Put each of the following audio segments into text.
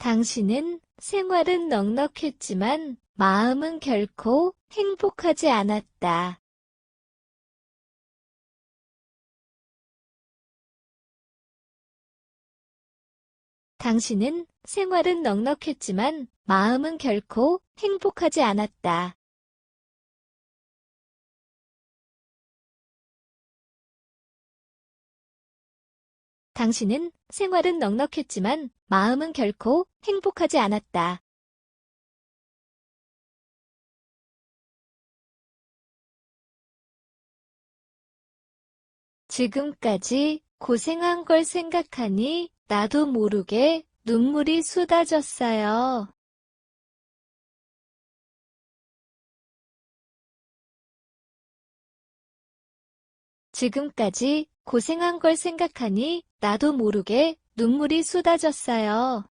당신은 생활은 넉넉했지만 마음은 결코 행복하지 않았다. 당신은 생활은 넉넉했지만 마음은 결코 행복하지 않았다. 당신은 생활은 넉넉했지만 마음은 결코 행복하지 않았다. 지금까지 고생한 걸 생각하니 나도 모르게 눈물이 쏟아졌어요. 지금까지 고생한 걸 생각하니 나도 모르게 눈물이 쏟아졌어요.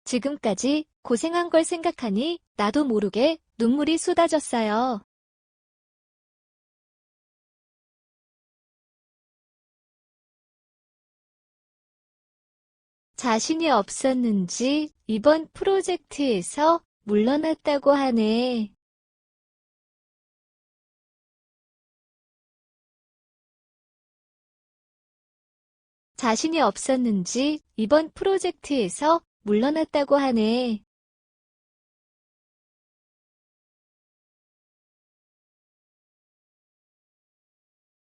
지금까지 고생한 걸 생각하니 나도 모르게 눈물이 쏟아졌어요. 자신이 없었는지 이번 프로젝트에서 물러났다고 하네. 자신이 없었는지 이번 프로젝트에서 물러났다고 하네.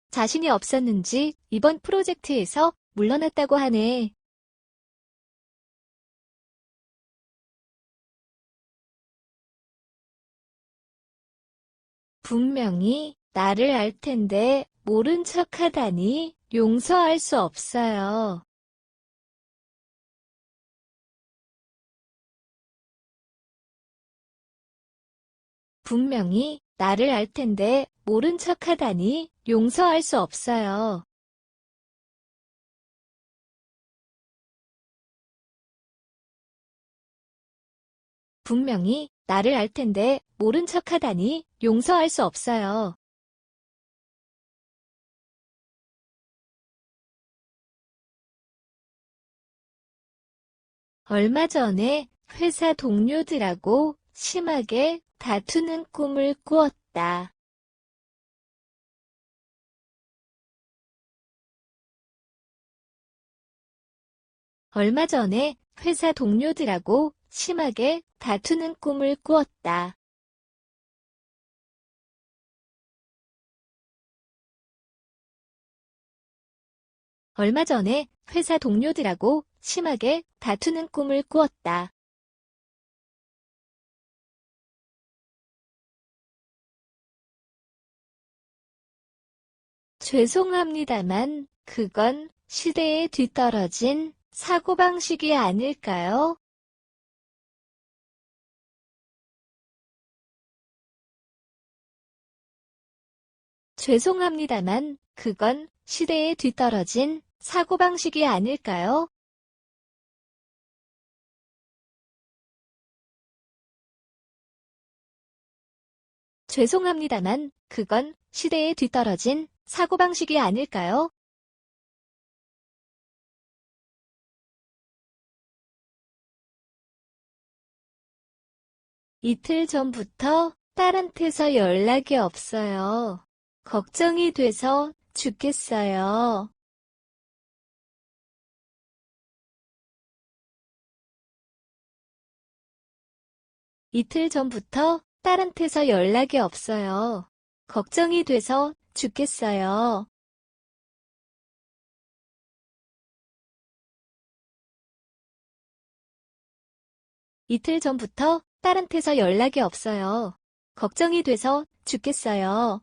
자신이 없었는지 이번 프로젝트에서 물러났다고 하네. 분명히 나를 알 텐데 모른 척하다니 용서할 수 없어요. 분명히 나를 알 텐데 모른 척하다니 용서할 수 없어요. 분명히 나를 알 텐데 모른 척하다니 용서할 수 없어요. 얼마 전에 회사 동료들하고 심하게 다투는 꿈을 꾸었다. 얼마 전에 회사 동료들하고 심하게 다투는 꿈을 꾸었다. 얼마 전에 회사 동료들하고 심하게 다투는 꿈을 꾸었다. 죄송합니다만 그건 시대에 뒤떨어진 사고방식이 아닐까요? 죄송합니다만 그건 시대에 뒤떨어진 사고방식이 아닐까요? 죄송합니다만 그건 시대에 뒤떨어진 사고방식이 아닐까요? 이틀 전부터 딸한테서 연락이 없어요. 걱정이 돼서 죽겠어요. 이틀 전부터 딸한테서 연락이 없어요. 걱정이 돼서 죽겠어요. 이틀 전부터 딸한테서 연락이 없어요. 걱정이 돼서 죽겠어요.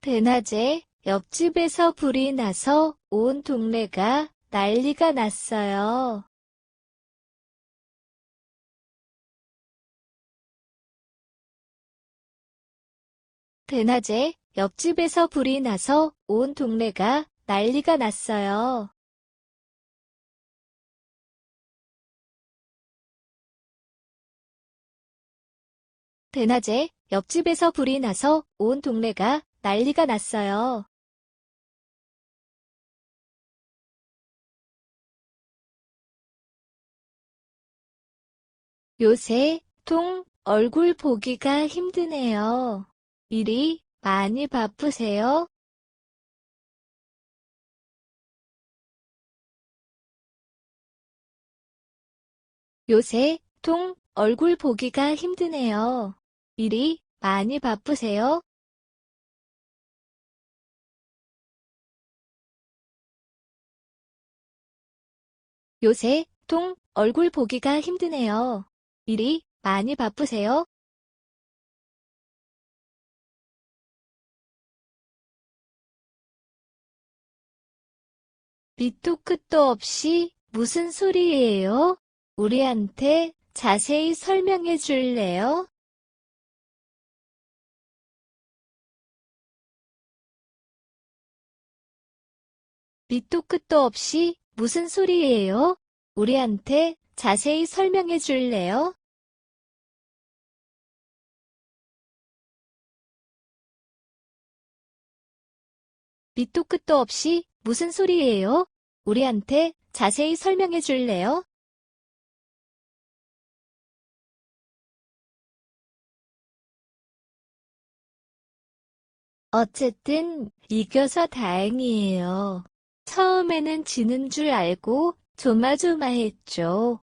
대낮에 옆집에서 불이 나서 온 동네가 난리가 났어요. 대낮에 옆집에서 불이 나서 온 동네가 난리가 났어요. 대낮에 옆집에서 불이 나서 온 동네가 난리가 났어요. 요새 통 얼굴 보기가 힘드네요. 일이 많이 바쁘세요? 요새 통 얼굴 보기가 힘드네요. 일이 많이 바쁘세요? 요새 통 얼굴 보기가 힘드네요. 일이 많이 바쁘세요? 밑도 끝도 없이 무슨 소리예요? 우리한테 자세히 설명해 줄래요? 밑도 끝도 없이 무슨 소리예요? 우리한테 자세히 설명해 줄래요? 밑도 끝도 없이 무슨 소리예요? 우리한테 자세히 설명해 줄래요? 어쨌든 이겨서 다행이에요. 처음에는 지는 줄 알고 조마조마했죠.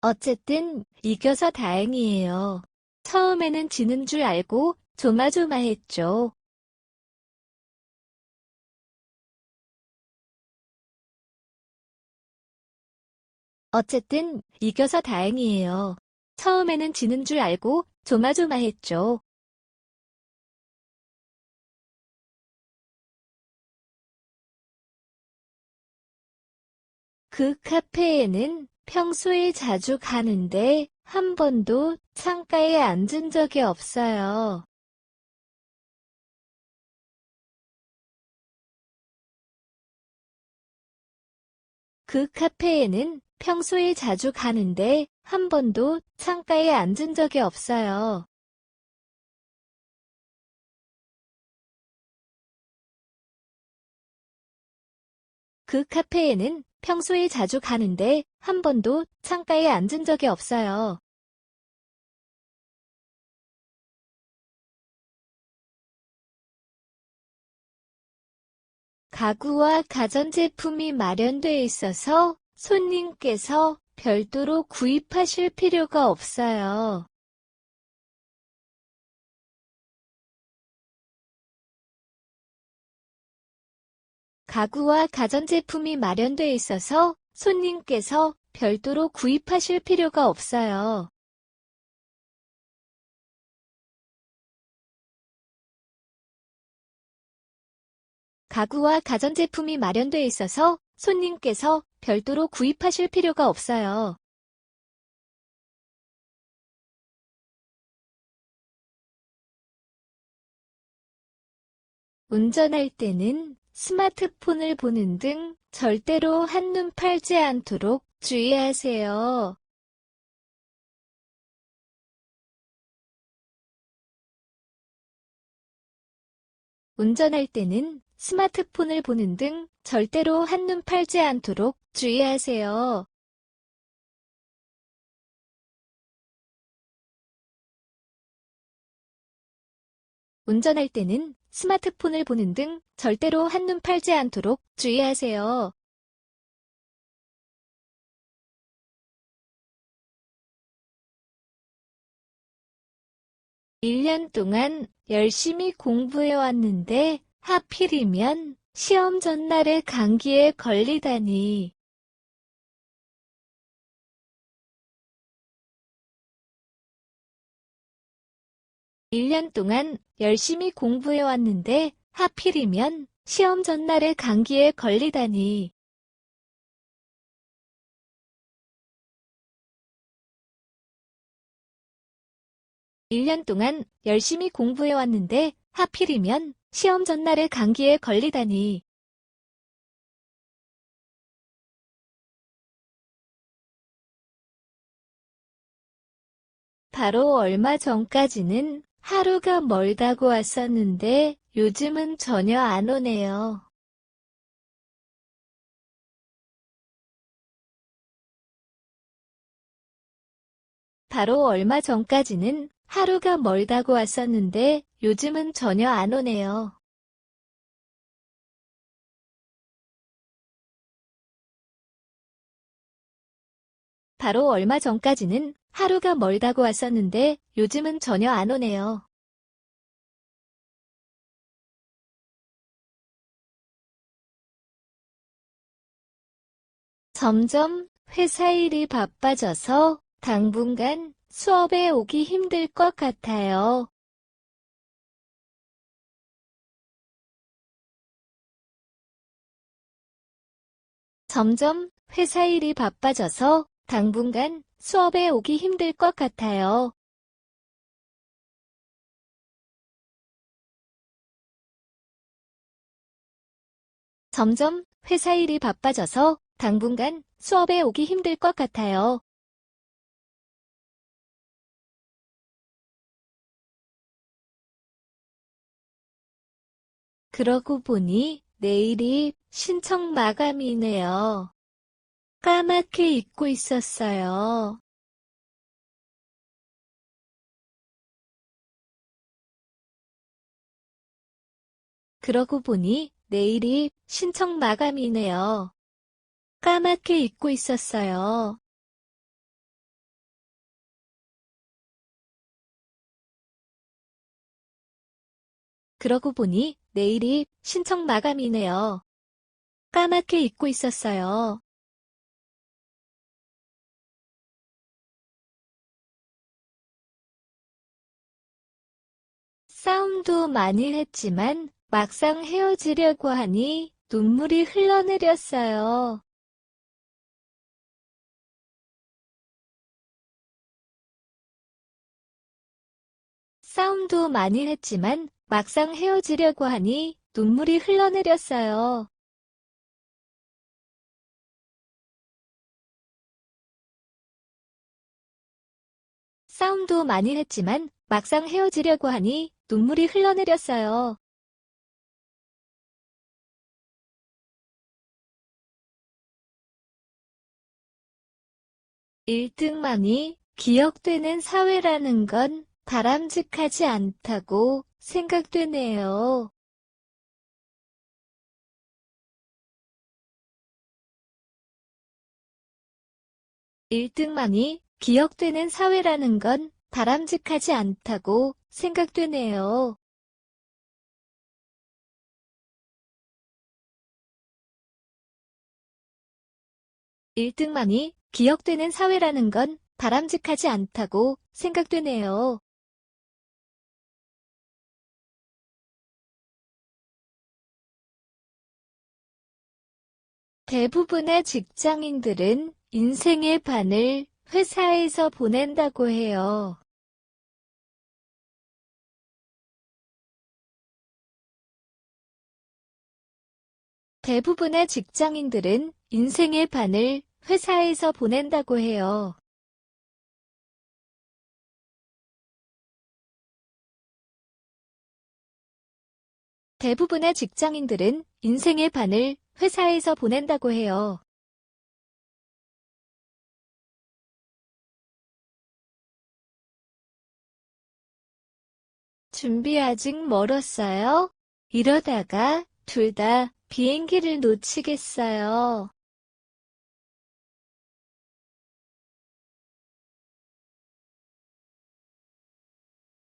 어쨌든 이겨서 다행이에요. 처음에는 지는 줄 알고 조마조마했죠. 어쨌든 이겨서 다행이에요. 처음에는 지는 줄 알고 조마조마했죠. 그 카페에는 평소에 자주 가는데 한 번도 창가에 앉은 적이 없어요. 그 카페에는 평소에 자주 가는데 한 번도 창가에 앉은 적이 없어요. 그 카페에는 평소에 자주 가는데 한 번도 창가에 앉은 적이 없어요. 가구와 가전제품이 마련돼 있어서 손님께서 별도로 구입하실 필요가 없어요. 가구와 가전제품이 마련돼 있어서 손님께서 별도로 구입하실 필요가 없어요. 가구와 가전제품이 마련돼 있어서 손님께서 별도로 구입하실 필요가 없어요. 운전할 때는 스마트폰을 보는 등 절대로 한눈 팔지 않도록 주의하세요. 운전할 때는 스마트폰을 보는 등 절대로 한눈 팔지 않도록 주의하세요. 운전할 때는 스마트폰을 보는 등 절대로 한눈 팔지 않도록 주의하세요. 1년 동안 열심히 공부해 왔는데 하필이면 시험 전날에 감기에 걸리다니. 1년 동안 열심히 공부해 왔는데 하필이면 시험 전날에 감기에 걸리다니. 1년 동안 열심히 공부해 왔는데 하필이면 시험 전날에 감기에 걸리다니. 바로 얼마 전까지는 하루가 멀다고 왔었는데 요즘은 전혀 안 오네요. 바로 얼마 전까지는 하루가 멀다고 왔었는데 요즘은 전혀 안 오네요. 바로 얼마 전까지는 하루가 멀다고 왔었는데 요즘은 전혀 안 오네요. 점점 회사 일이 바빠져서 당분간 수업에 오기 힘들 것 같아요. 점점 회사 일이 바빠져서 당분간 수업에 오기 힘들 것 같아요. 점점 회사 일이 바빠져서 당분간 수업에 오기 힘들 것 같아요. 그러고 보니 내일이 신청 마감이네요. 까맣게 잊고 있었어요. 그러고 보니 내일이 신청 마감이네요. 까맣게 잊고 있었어요. 그러고 보니 내일이 신청 마감이네요. 까맣게 잊고 있었어요. 싸움도 많이 했지만 막상 헤어지려고 하니 눈물이 흘러내렸어요. 싸움도 많이 했지만 막상 헤어지려고 하니 눈물이 흘러내렸어요. 싸움도 많이 했지만 막상 헤어지려고 하니 눈물이 흘러내렸어요. 1등만이 기억되는 사회라는 건 바람직하지 않다고 생각되네요. 1등만이 기억되는 사회라는 건 바람직하지 않다고 생각되네요. 일등만이 기억되는 사회라는 건 바람직하지 않다고 생각되네요. 대부분의 직장인들은 인생의 반을 회사에서 보낸다고 해요. 대부분의 직장인들은 인생의 반을 회사에서 보낸다고 해요. 대부분의 직장인들은 인생의 반을 회사에서 보낸다고 해요. 준비 아직 멀었어요? 이러다가 둘 다 비행기를 놓치겠어요.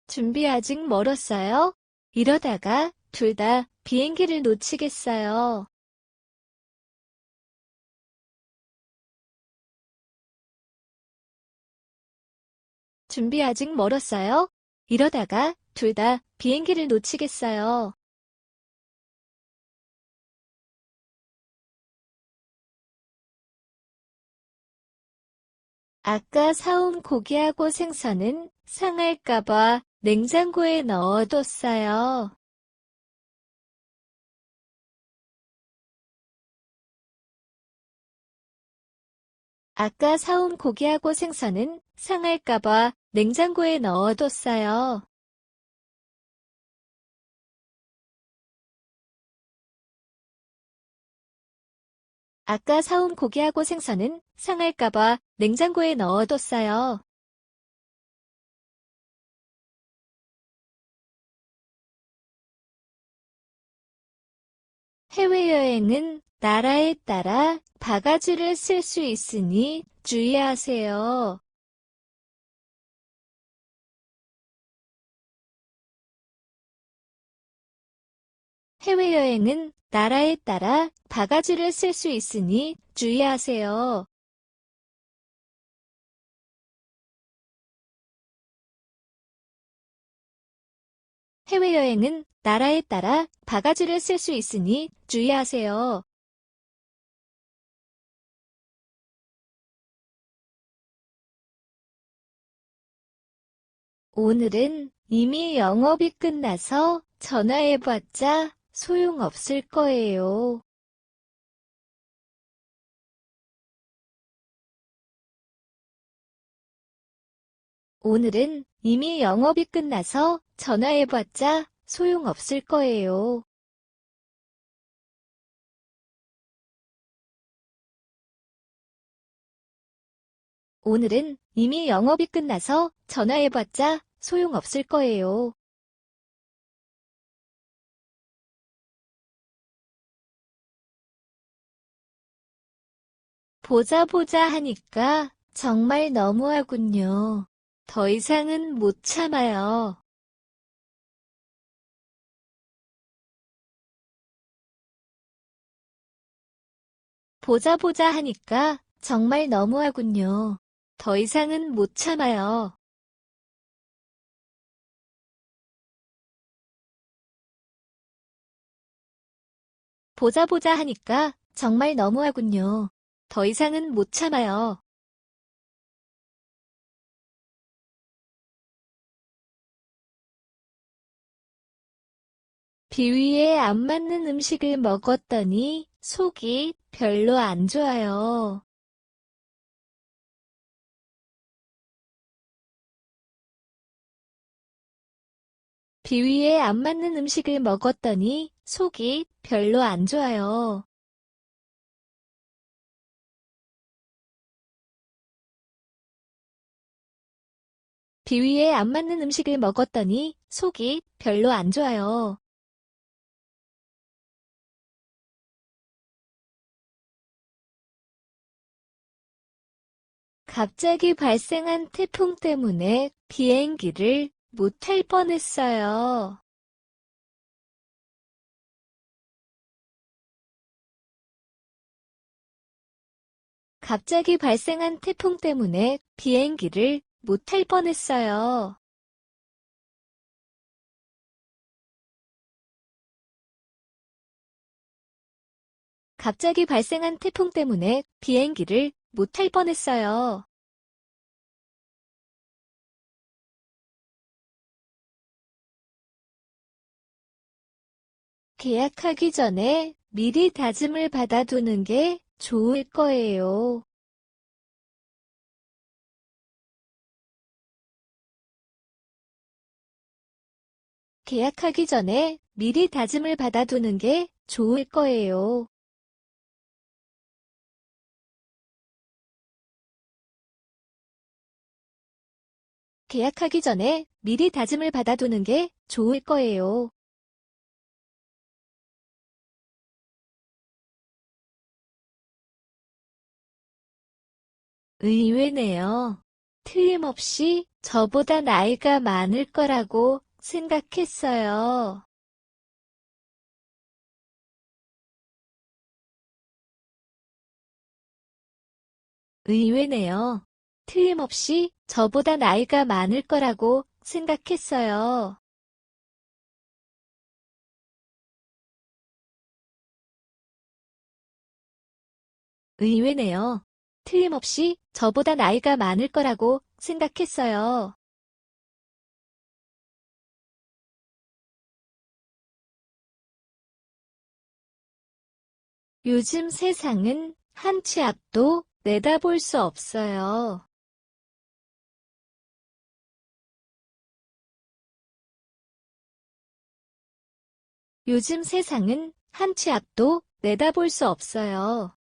준비 아직 멀었어요? 이러다가 둘 다 비행기를 놓치겠어요. 준비 아직 멀었어요? 이러다가 둘 다 비행기를 놓치겠어요. 아까 사온 고기하고 생선은 상할까봐 냉장고에 넣어뒀어요. 아까 사온 고기하고 생선은 상할까봐 냉장고에 넣어뒀어요. 아까 사온 고기하고 생선은 상할까봐 냉장고에 넣어뒀어요. 해외여행은 나라에 따라 바가지를 쓸 수 있으니 주의하세요. 해외여행은 나라에 따라 바가지를 쓸 수 있으니 주의하세요. 해외여행은 나라에 따라 바가지를 쓸 수 있으니 주의하세요. 오늘은 이미 영업이 끝나서 전화해봤자 소용없을 거예요. 오늘은 이미 영업이 끝나서 전화해봤자 소용없을 거예요. 오늘은 이미 영업이 끝나서 전화해봤자 소용없을 거예요. 보자 보자 하니까 정말 너무하군요. 더 이상은 못 참아요. 보자 보자 하니까 정말 너무하군요. 더 이상은 못 참아요. 보자 보자 하니까 정말 너무하군요. 더 이상은 못 참아요. 비위에 안 맞는 음식을 먹었더니 속이 별로 안 좋아요. 비위에 안 맞는 음식을 먹었더니 속이 별로 안 좋아요. 비위에 안 맞는 음식을 먹었더니 속이 별로 안 좋아요. 갑자기 발생한 태풍 때문에 비행기를 못 탈 뻔했어요. 갑자기 발생한 태풍 때문에 비행기를 못 탈 뻔했어요. 갑자기 발생한 태풍 때문에 비행기를 못 탈 뻔했어요. 계약하기 전에 미리 다짐을 받아두는 게 좋을 거예요. 계약하기 전에 미리 다짐을 받아두는 게 좋을 거예요. 계약하기 전에 미리 다짐을 받아두는 게 좋을 거예요. 의외네요. 틀림없이 저보다 나이가 많을 거라고 생각했어요. 의외네요. 틀림없이 저보다 나이가 많을 거라고 생각했어요. 의외네요. 틀림없이 저보다 나이가 많을 거라고 생각했어요. 요즘 세상은 한 치 앞도 내다볼 수 없어요. 요즘 세상은 한 치 앞도 내다볼 수 없어요.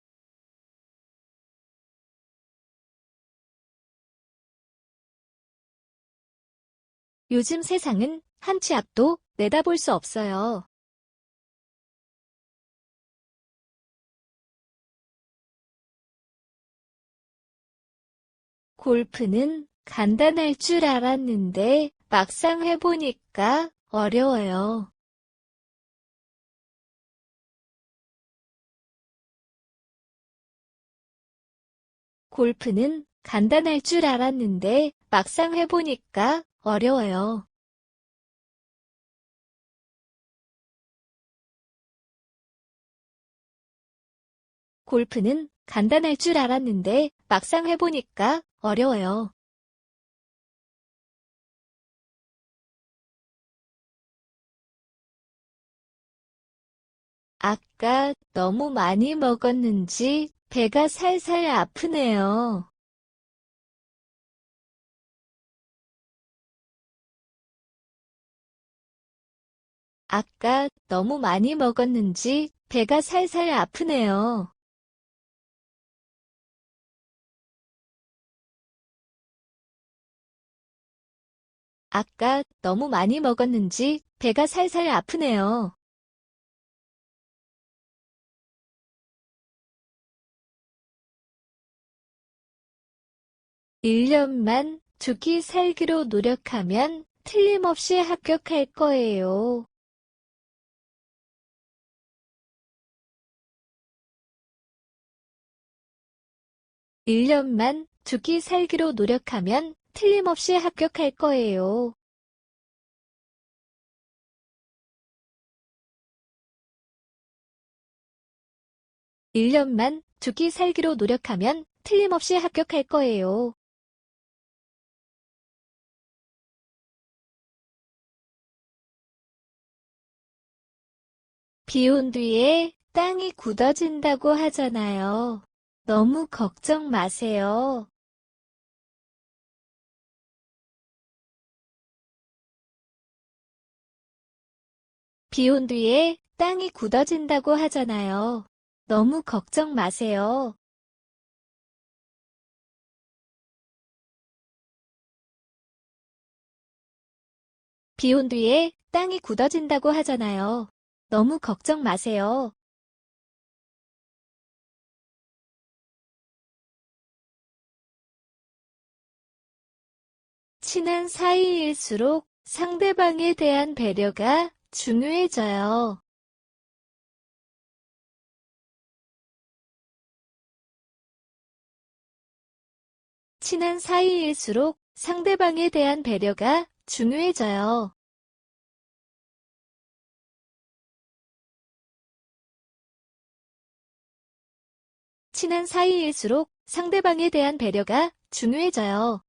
요즘 세상은 한 치 앞도 내다볼 수 없어요. 골프는 간단할 줄 알았는데 막상 해보니까 어려워요. 골프는 간단할 줄 알았는데 막상 해보니까 어려워요. 골프는 간단할 줄 알았는데 막상 해보니까 어려워요. 아까 너무 많이 먹었는지 배가 살살 아프네요. 아까 너무 많이 먹었는지 배가 살살 아프네요. 아까 너무 많이 먹었는지 배가 살살 아프네요. 1년만 죽기 살기로 노력하면 틀림없이 합격할 거예요. 1년만 죽기 살기로 노력하면 틀림없이 합격할 거예요. 1년만 죽기 살기로 노력하면 틀림없이 합격할 거예요. 비 온 뒤에 땅이 굳어진다고 하잖아요. 너무 걱정 마세요. 비 온 뒤에 땅이 굳어진다고 하잖아요. 너무 걱정 마세요. 비 온 뒤에 땅이 굳어진다고 하잖아요. 너무 걱정 마세요. 친한 사이일수록 상대방에 대한 배려가 중요해져요. 친한 사이일수록 상대방에 대한 배려가 중요해져요. 친한 사이일수록 상대방에 대한 배려가 중요해져요.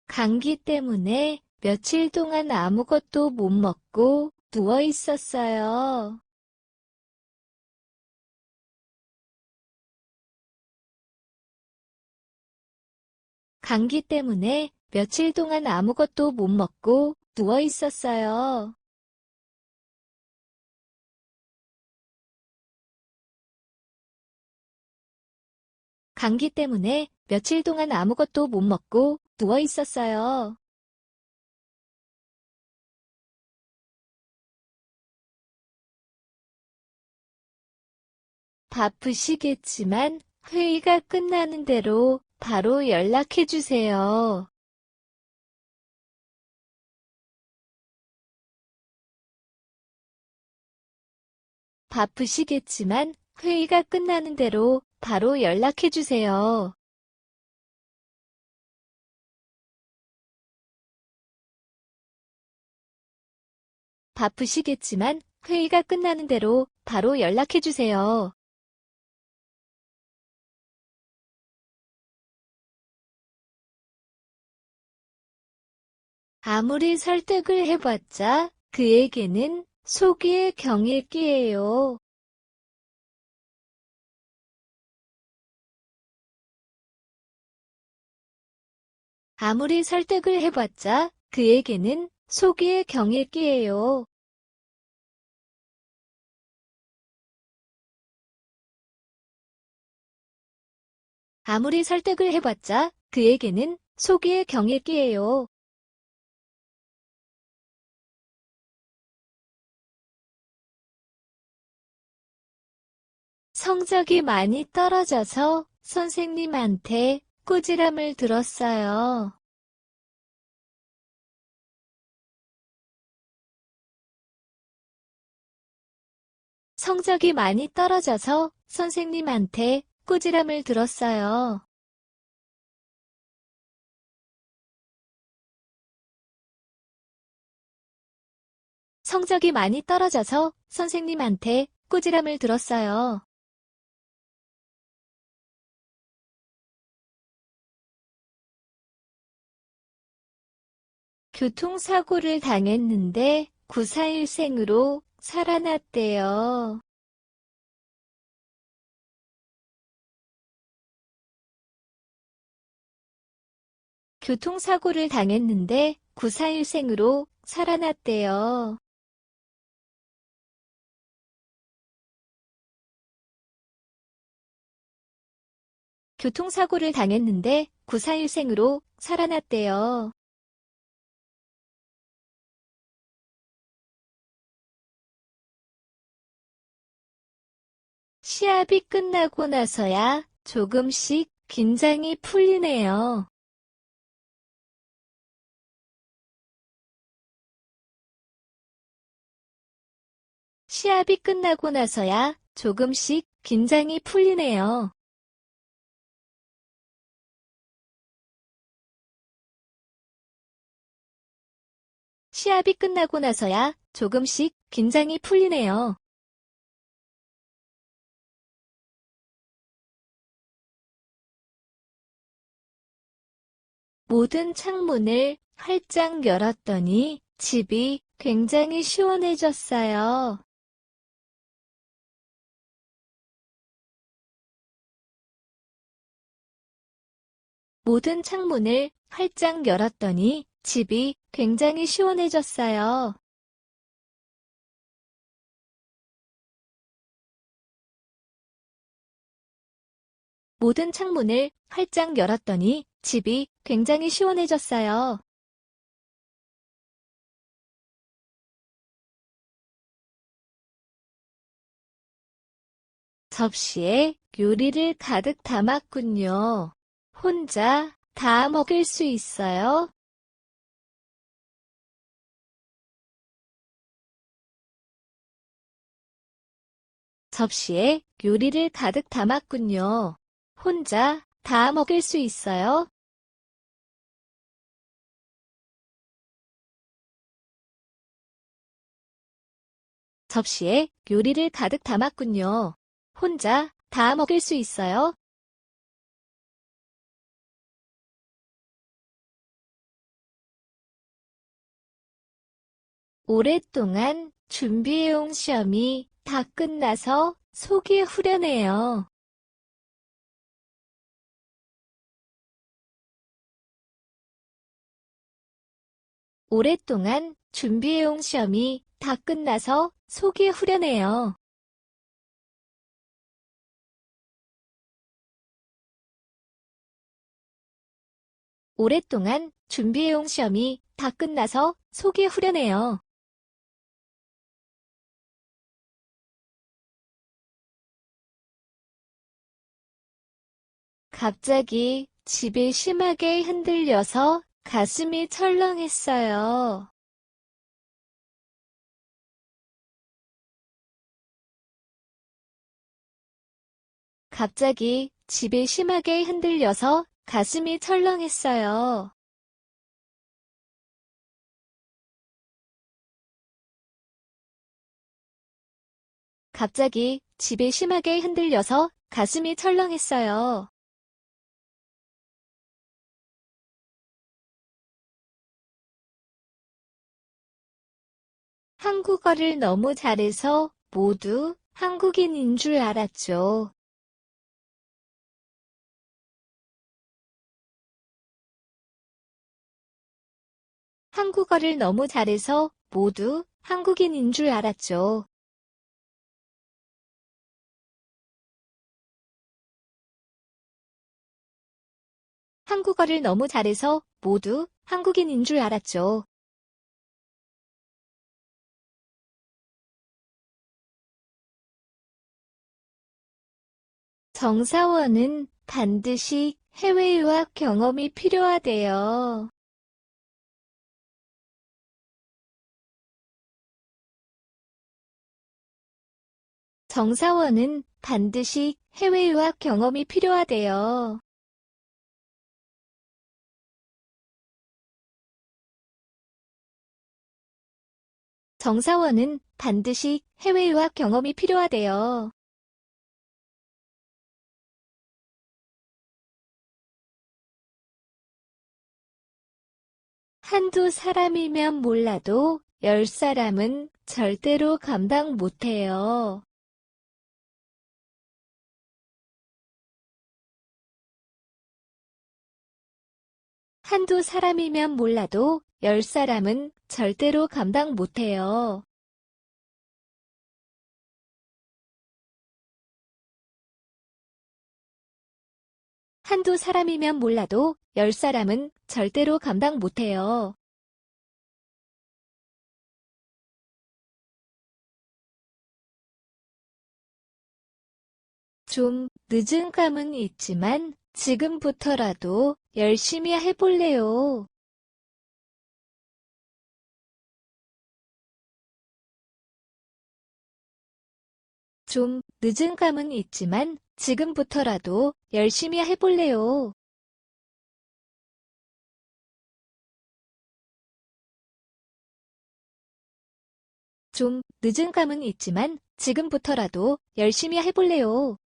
감기 때문에 며칠 동안 아무것도 못 먹고 누워 있었어요. 감기 때문에 며칠 동안 아무것도 못 먹고 누워 있었어요. 감기 때문에 며칠 동안 아무것도 못 먹고 누워 있었어요. 바쁘시겠지만 회의가 끝나는 대로 바로 연락해 주세요. 바쁘시겠지만 회의가 끝나는 대로 바로 연락해 주세요. 바쁘시겠지만 회의가 끝나는 대로 바로 연락해 주세요. 아무리 설득을 해봤자 그에게는 속이의 경일기예요. 아무리 설득을 해봤자 그에게는 속이의 경읽기예요. 아무리 설득을 해봤자 그에게는 속이의 경읽기예요. 성적이 많이 떨어져서 선생님한테 꾸지람을 들었어요. 성적이 많이 떨어져서 선생님한테 꾸지람을 들었어요. 성적이 많이 떨어져서 선생님한테 꾸지람을 들었어요. 교통사고를 당했는데 941생으로 살아났대요. 교통사고를 당했는데 941생으로 살아났대요. 교통사고를 당했는데 941생으로 살아났대요. 시합이 끝나고 나서야 조금씩 긴장이 풀리네요. 시합이 끝나고 나서야 조금씩 긴장이 풀리네요. 시합이 끝나고 나서야 조금씩 긴장이 풀리네요. 모든 창문을 활짝 열었더니 집이 굉장히 시원해졌어요. 모든 창문을 활짝 열었더니 집이 굉장히 시원해졌어요. 모든 창문을 활짝 열었더니 집이 굉장히 시원해졌어요. 접시에 요리를 가득 담았군요. 혼자 다 먹을 수 있어요? 접시에 요리를 가득 담았군요. 혼자 다 먹을 수 있어요? 접시에 요리를 가득 담았군요. 혼자 다 먹을 수 있어요? 오랫동안 준비해온 시험이 다 끝나서 속이 후련해요. 오랫동안 준비해온 시험이 다 끝나서 속이 후련해요. 오랫동안 준비해온 시험이 다 끝나서 속이 후련해요. 갑자기 집이 심하게 흔들려서 가슴이 철렁했어요. 갑자기 집이 심하게 흔들려서 가슴이 철렁했어요. 갑자기 집이 심하게 흔들려서 가슴이 철렁했어요. 한국어를 너무 잘해서 모두 한국인인 줄 알았죠. 한국어를 너무 잘해서 모두 한국인인 줄 알았죠. 한국어를 너무 잘해서 모두 한국인인 줄 알았죠. 정사원은 반드시 해외 유학 경험이 필요하대요. 정사원은 반드시 해외 유학 경험이 필요하대요. 정사원은 반드시 해외 유학 경험이 필요하대요. 한두 사람이면 몰라도 10사람은 절대로 감당 못해요. 한두 사람이면 몰라도 10사람은 절대로 감당 못해요. 한두 사람이면 몰라도 10사람은 절대로 감당 못해요. 좀 늦은 감은 있지만 지금부터라도 열심히 해볼래요. 좀 늦은 감은 있지만 지금부터라도 열심히 해볼래요. 좀 늦은 감은 있지만 지금부터라도 열심히 해볼래요.